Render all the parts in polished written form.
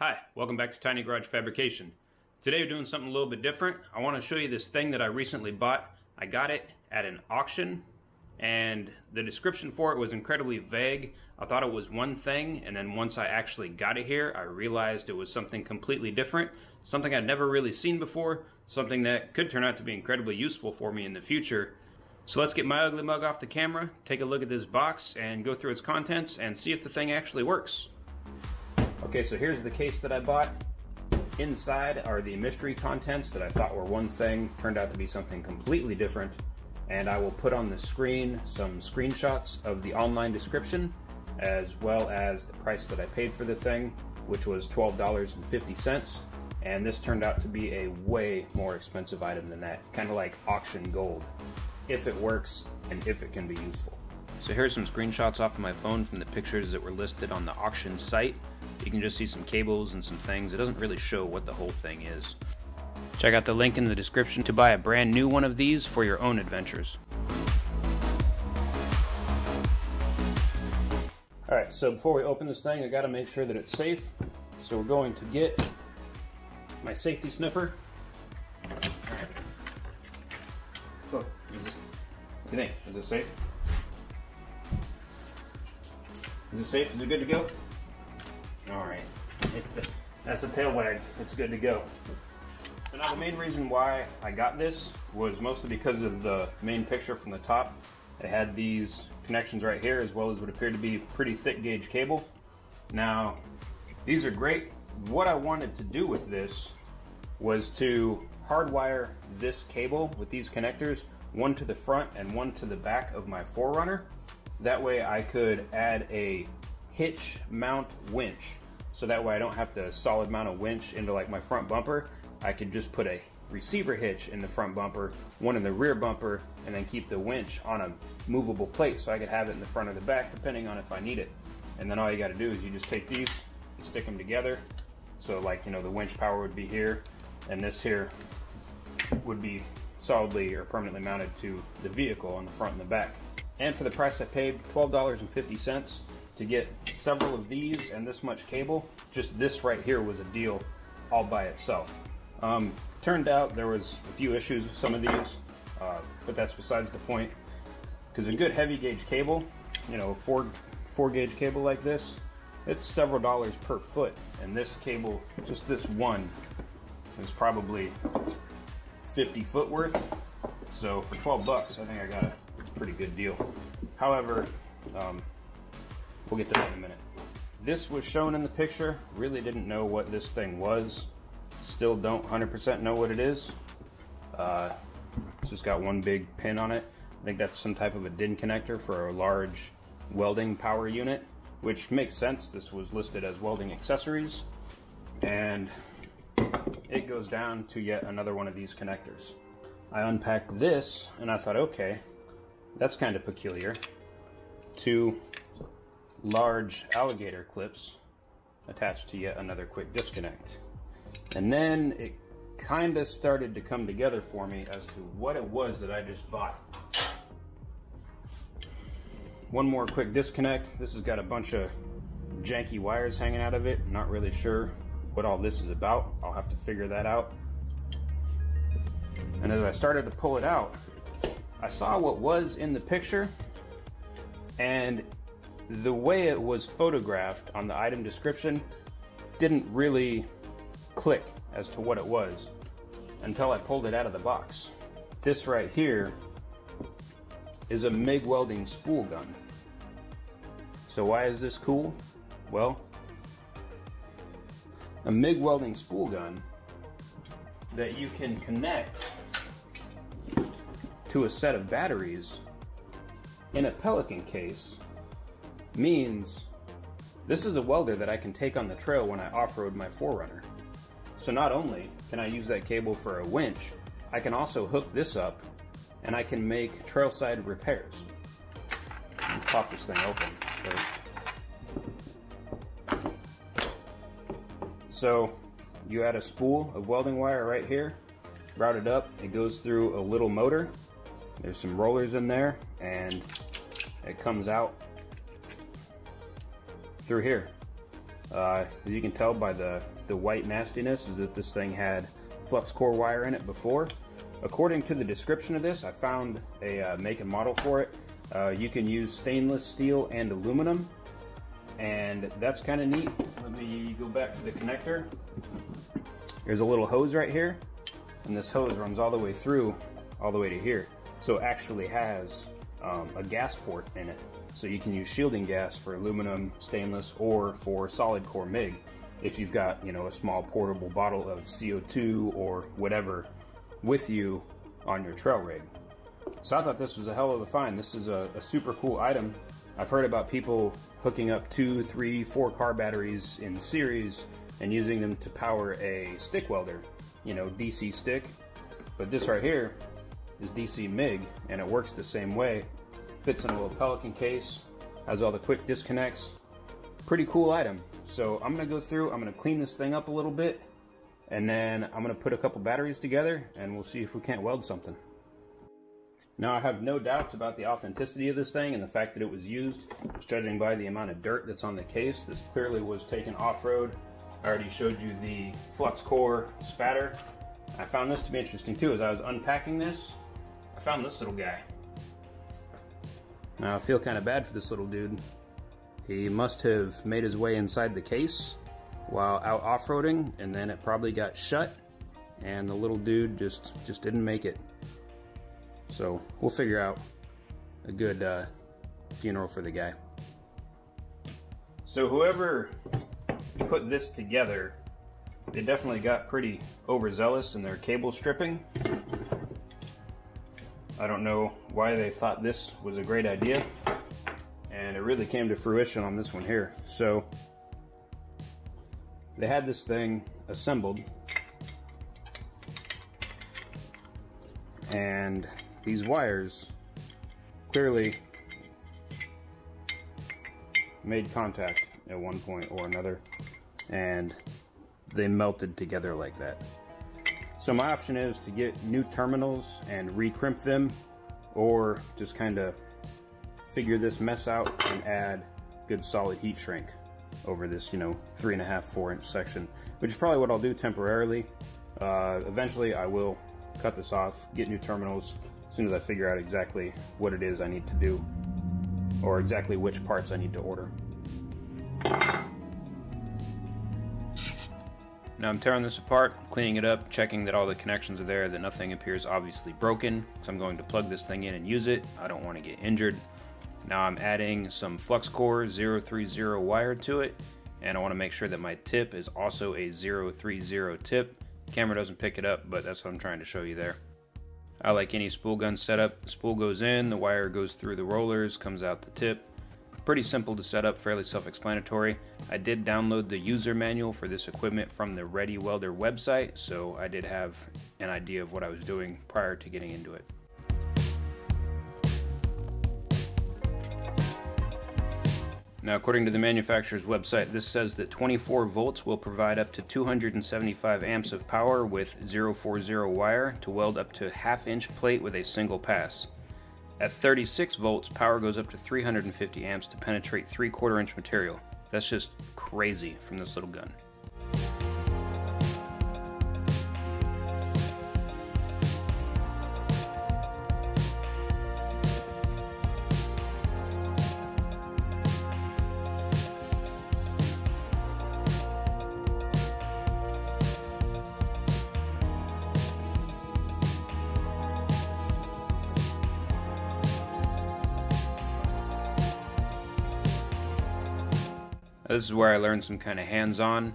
Hi, welcome back to Tiny Garage Fabrication. Today we're doing something a little bit different. I want to show you this thing that I recently bought. I got it at an auction and the description for it was incredibly vague. I thought it was one thing, and then once I actually got it here, I realized it was something completely different, something I'd never really seen before, something that could turn out to be incredibly useful for me in the future. So let's get my ugly mug off the camera, take a look at this box and go through its contents and see if the thing actually works. Okay, so here's the case that I bought. Inside are the mystery contents that I thought were one thing, turned out to be something completely different. And I will put on the screen some screenshots of the online description, as well as the price that I paid for the thing, which was $12.50. And this turned out to be a way more expensive item than that, kind of like auction gold, if it works and if it can be useful. So here's some screenshots off of my phone from the pictures that were listed on the auction site. You can just see some cables and some things. It doesn't really show what the whole thing is. Check out the link in the description to buy a brand new one of these for your own adventures. Alright, so before we open this thing, I gotta make sure that it's safe. So we're going to get my safety sniffer. Alright. So, what do you think? Is it safe? Is it safe? Is it good to go? Alright. That's a tail wag. It's good to go. So now the main reason why I got this was mostly because of the main picture from the top. It had these connections right here, as well as what appeared to be pretty thick gauge cable. Now, these are great. What I wanted to do with this was to hardwire this cable with these connectors, one to the front and one to the back of my 4Runner. That way I could add a hitch mount winch. So that way I don't have to solid mount a winch into like my front bumper. I could just put a receiver hitch in the front bumper, one in the rear bumper, and then keep the winch on a movable plate so I could have it in the front or the back depending on if I need it. And then all you gotta do is you just take these, you stick them together. So like, you know, the winch power would be here, and this here would be solidly or permanently mounted to the vehicle on the front and the back. And for the price I paid, $12.50, to get several of these and this much cable, just this right here was a deal all by itself. Turned out there was a few issues with some of these, but that's besides the point. Because a good heavy gauge cable, you know, four gauge cable like this, it's several dollars per foot. And this cable, just this one, is probably 50 foot worth. So for 12 bucks, I think I got a pretty good deal. However, we'll get to that in a minute. This was shown in the picture. Really didn't know what this thing was. Still don't 100% know what it is. It's just got one big pin on it. I think that's some type of a DIN connector for a large welding power unit, which makes sense. This was listed as welding accessories, and it goes down to yet another one of these connectors. I unpacked this and I thought, okay, that's kind of peculiar. Two large alligator clips attached to yet another quick disconnect. And then it kind of started to come together for me as to what it was that I just bought. One more quick disconnect. This has got a bunch of janky wires hanging out of it. Not really sure what all this is about. I'll have to figure that out. And as I started to pull it out, I saw what was in the picture, and the way it was photographed on the item description didn't really click as to what it was until I pulled it out of the box. This right here is a MIG welding spool gun. So why is this cool? Well, a MIG welding spool gun that you can connect to a set of batteries in a Pelican case means this is a welder that I can take on the trail when I off-road my 4Runner. So not only can I use that cable for a winch, I can also hook this up and I can make trailside repairs. Let me pop this thing open first. So you add a spool of welding wire right here, route it up, it goes through a little motor. There's some rollers in there and it comes out through here. As you can tell by the white nastiness, is that this thing had flux core wire in it before. According to the description of this, I found a make and model for it. You can use stainless steel and aluminum, and that's kind of neat. Let me go back to the connector. There's a little hose right here, and this hose runs all the way through, all the way to here. So it actually has a gas port in it. So you can use shielding gas for aluminum, stainless, or for solid core MIG if you've got, you know, a small portable bottle of CO2 or whatever with you on your trail rig. So I thought this was a hell of a find. This is a super cool item. I've heard about people hooking up 2, 3, 4 car batteries in series and using them to power a stick welder, you know, DC stick. But this right here is DC MIG, and it works the same way. Fits in a little Pelican case, has all the quick disconnects. Pretty cool item. So I'm gonna go through, I'm gonna clean this thing up a little bit, and then I'm gonna put a couple batteries together, and we'll see if we can't weld something. Now, I have no doubts about the authenticity of this thing and the fact that it was used, judging by the amount of dirt that's on the case. This clearly was taken off-road. I already showed you the flux core spatter. I found this to be interesting too. As I was unpacking this, I found this little guy. Now, I feel kind of bad for this little dude. He must have made his way inside the case while out off-roading, and then it probably got shut, and the little dude just didn't make it. So we'll figure out a good funeral for the guy. So whoever put this together, they definitely got pretty overzealous in their cable stripping. I don't know why they thought this was a great idea, and it really came to fruition on this one here. So they had this thing assembled, and these wires clearly made contact at one point or another, and they melted together like that. So my option is to get new terminals and recrimp them, or just kind of figure this mess out and add good solid heat shrink over this, you know, 3.5, 4-inch section, which is probably what I'll do temporarily. Eventually I will cut this off, get new terminals, as soon as I figure out exactly what it is I need to do, or exactly which parts I need to order. Now I'm tearing this apart, cleaning it up, checking that all the connections are there, that nothing appears obviously broken. So I'm going to plug this thing in and use it. I don't want to get injured. Now I'm adding some flux core 030 wire to it, and I want to make sure that my tip is also a 030 tip. Camera doesn't pick it up, but that's what I'm trying to show you there. I like any spool gun setup. The spool goes in, the wire goes through the rollers, comes out the tip. Pretty simple to set up, fairly self-explanatory. I did download the user manual for this equipment from the Ready Welder website, so I did have an idea of what I was doing prior to getting into it. Now, according to the manufacturer's website, this says that 24 volts will provide up to 275 amps of power with 040 wire to weld up to 1/2-inch plate with a single pass. At 36 volts, power goes up to 350 amps to penetrate 3/4-inch material. That's just crazy from this little gun. This is where I learned some kind of hands-on.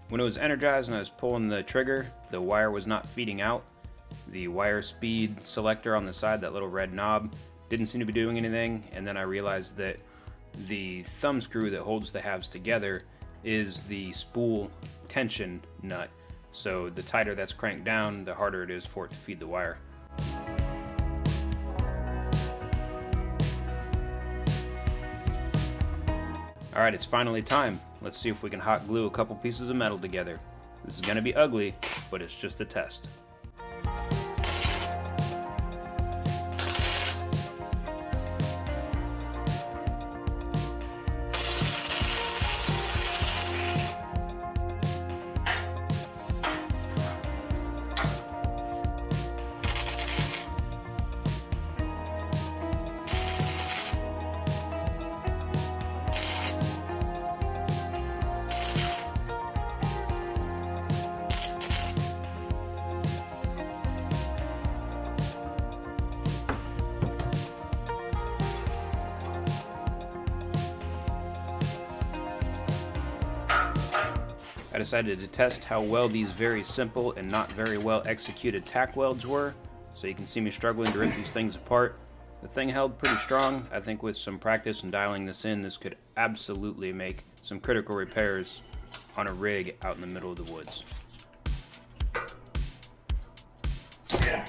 When it was energized and I was pulling the trigger, the wire was not feeding out. The wire speed selector on the side, that little red knob, didn't seem to be doing anything, and then I realized that the thumb screw that holds the halves together is the spool tension nut. So the tighter that's cranked down, the harder it is for it to feed the wire. Alright, it's finally time. Let's see if we can hot glue a couple pieces of metal together. This is gonna be ugly, but it's just a test. I decided to test how well these very simple and not very well executed tack welds were, so you can see me struggling to rip these things apart. The thing held pretty strong. I think with some practice and dialing this in, this could absolutely make some critical repairs on a rig out in the middle of the woods. Yeah.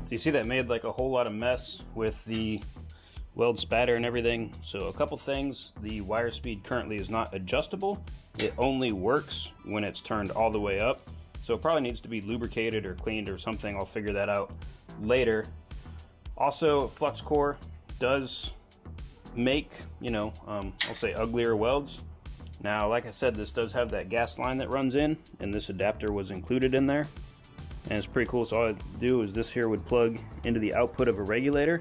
So you see that made like a whole lot of mess with the weld spatter and everything. So a couple things: the wire speed currently is not adjustable. It only works when it's turned all the way up. So it probably needs to be lubricated or cleaned or something. I'll figure that out later. Also, flux core does make, I'll say uglier welds. Now, like I said, this does have that gas line that runs in, and this adapter was included in there. And it's pretty cool. So all I do is this here would plug into the output of a regulator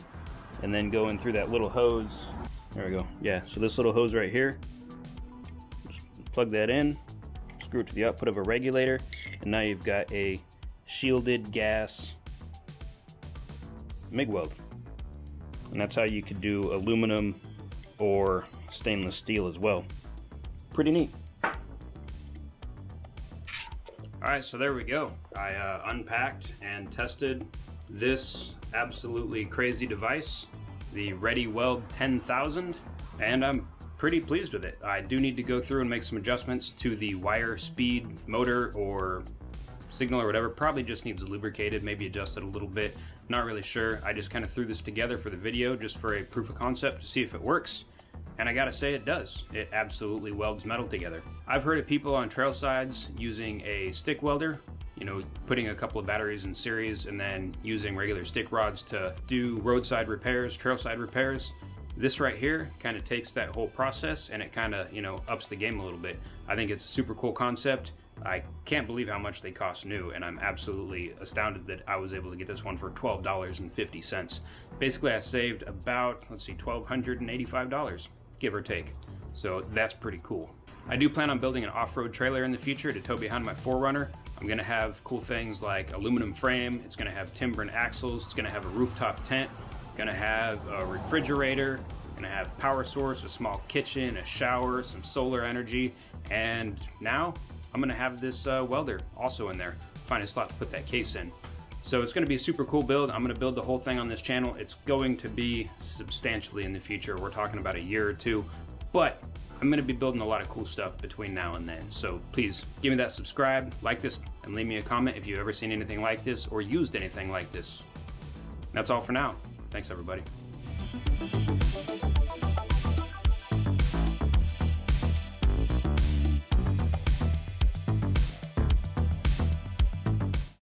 and then go in through that little hose. There we go. Yeah, so this little hose right here, just plug that in, screw it to the output of a regulator, and now you've got a shielded gas MIG weld. And that's how you could do aluminum or stainless steel as well. Pretty neat. Alright, so there we go. I unpacked and tested this absolutely crazy device, the Ready Weld 10,000, and I'm pretty pleased with it. I do need to go through and make some adjustments to the wire speed, motor, or signal or whatever. Probably just needs lubricated, maybe adjusted a little bit. Not really sure. I just kind of threw this together for the video just for a proof of concept to see if it works. And I gotta say it does. It absolutely welds metal together. I've heard of people on trail sides using a stick welder, putting a couple of batteries in series and then using regular stick rods to do roadside repairs, trailside repairs. This right here kind of takes that whole process and it kind of, ups the game a little bit. I think it's a super cool concept. I can't believe how much they cost new, and I'm absolutely astounded that I was able to get this one for $12.50. Basically, I saved about, $1,285, give or take. So that's pretty cool. I do plan on building an off-road trailer in the future to tow behind my 4Runner. I'm gonna have cool things like aluminum frame, it's gonna have timber and axles, it's gonna have a rooftop tent, gonna have a refrigerator, gonna have power source, a small kitchen, a shower, some solar energy, and now I'm gonna have this welder also in there. Find a slot to put that case in. So it's gonna be a super cool build. I'm gonna build the whole thing on this channel. It's going to be substantially in the future. We're talking about a year or two, but I'm gonna be building a lot of cool stuff between now and then. So please give me that subscribe, like this, and leave me a comment if you've ever seen anything like this or used anything like this. That's all for now. Thanks, everybody.